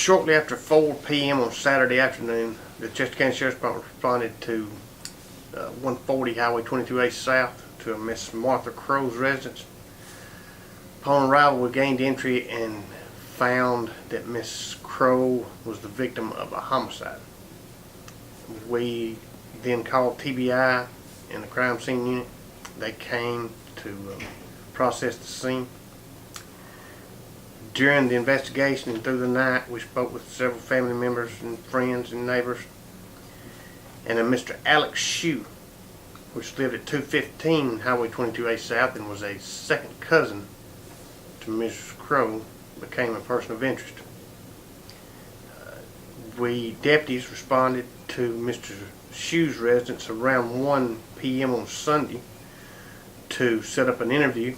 Shortly after 4 p.m. on Saturday afternoon, the Chester County Sheriff's Department responded to 140 Highway 22A South to a Miss Martha Crowe's residence. Upon arrival, we gained entry and found that Miss Crowe was the victim of a homicide. We then called TBI and the crime scene unit. They came to process the scene. During the investigation and through the night, we spoke with several family members and friends and neighbors. And a Mr. Alex Schewe, which lived at 215 Highway 22A South and was a second cousin to Mrs. Crowe, became a person of interest. We deputies responded to Mr. Schewe's residence around 1 p.m. on Sunday to set up an interview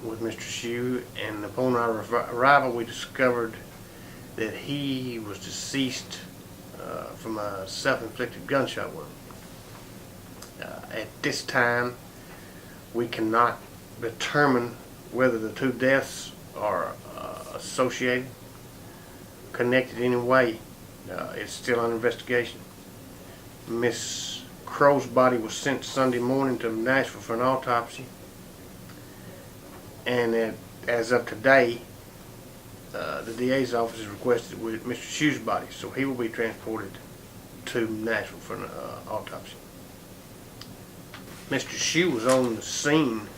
with Mr. Schewe, and upon our arrival we discovered that he was deceased from a self-inflicted gunshot wound. At this time we cannot determine whether the two deaths are associated, connected in any way. It's still under investigation. Miss Crowe's body was sent Sunday morning to Nashville for an autopsy, and as of today, the DA's office has requested with Mr. Schewe's body, so he will be transported to Nashville for an autopsy. Mr. Schewe was on the scene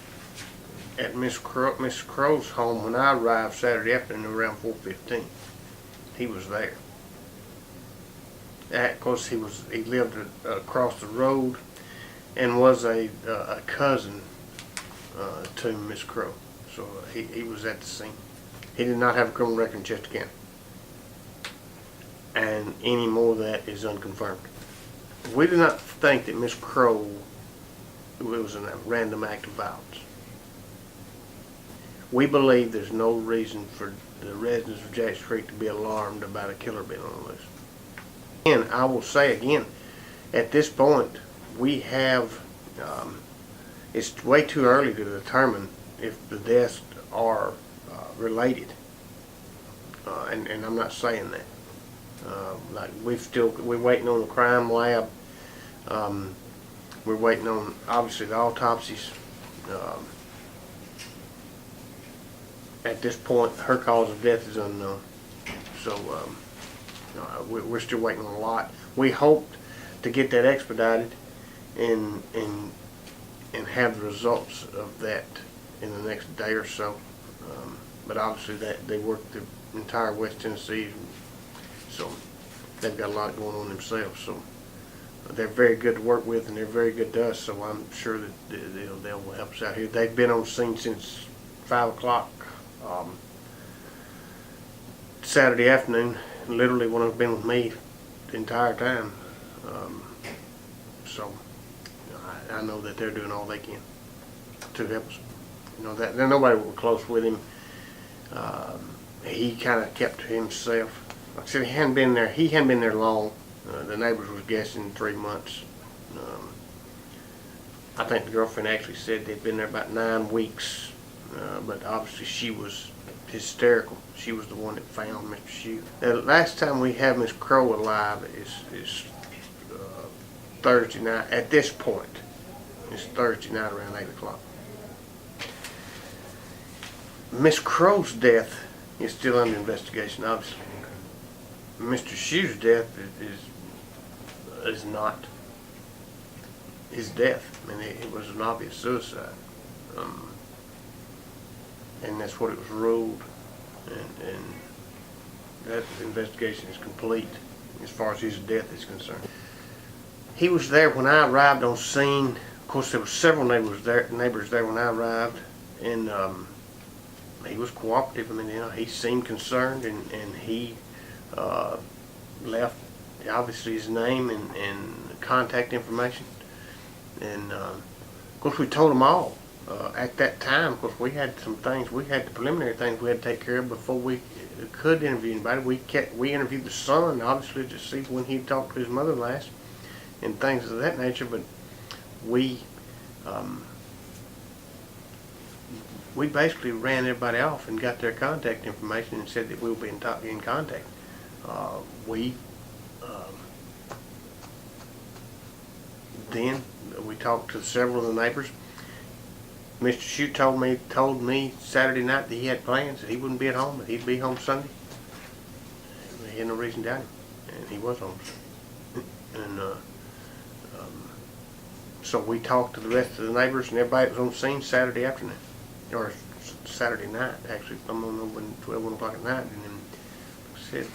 at Miss Crowe's home when I arrived Saturday afternoon around 4:15. He was there. Of course, he lived across the road and was a cousin to Miss Crowe. So he was at the scene. He did not have a criminal record in Chester County, and any more of that is unconfirmed. We do not think that Miss Crowe was a random act of violence. We believe there's no reason for the residents of Jackson Creek to be alarmed about a killer being on the loose. And I will say again, at this point, we have, it's way too early to determine if the deaths are related. And I'm not saying that. Like we're waiting on the crime lab. We're waiting on, obviously, the autopsies. At this point, her cause of death is unknown. So we're still waiting on a lot. We hoped to get that expedited and have the results of that in the next day or so. But obviously they work the entire West Tennessee, so they've got a lot going on themselves. So they're very good to work with, and they're very good to us. So I'm sure that they'll help us out here. They've been on scene since 5 o'clock Saturday afternoon. Literally, one of them been with me the entire time. So I know that they're doing all they can to help us. You know, that nobody was close with him. He kind of kept to himself. Like I said, he hadn't been there long. The neighbors was guessing 3 months. I think the girlfriend actually said they'd been there about 9 weeks, but obviously she was hysterical. She was the one that found Mr. Schewe. The last time we have Miss Crowe alive is Thursday night. At this point, it's Thursday night around 8 o'clock. Miss Crowe's death is still under investigation, obviously. Mr. Schewe's death is not his death. I mean, it was an obvious suicide, and that's what it was ruled. And that investigation is complete as far as his death is concerned. He was there when I arrived on scene. Of course, there were several neighbors there when I arrived, and he was cooperative. I mean, you know, he seemed concerned, and he left obviously his name and contact information. And of course, we told them all at that time. Of course, we had some things, the preliminary things we had to take care of before we could interview anybody. We interviewed the son, obviously, to see when he talked to his mother last and things of that nature. But we basically ran everybody off and got their contact information and said that we'll be in contact. Then we talked to several of the neighbors. Mr. Schewe told me Saturday night that he had plans, that he wouldn't be at home, that he'd be home Sunday. He had no reason to doubt him, and he was home. And so we talked to the rest of the neighbors and everybody that was on the scene Saturday afternoon, or Saturday night actually. I'm on when 12, 1 o'clock at night, and then said,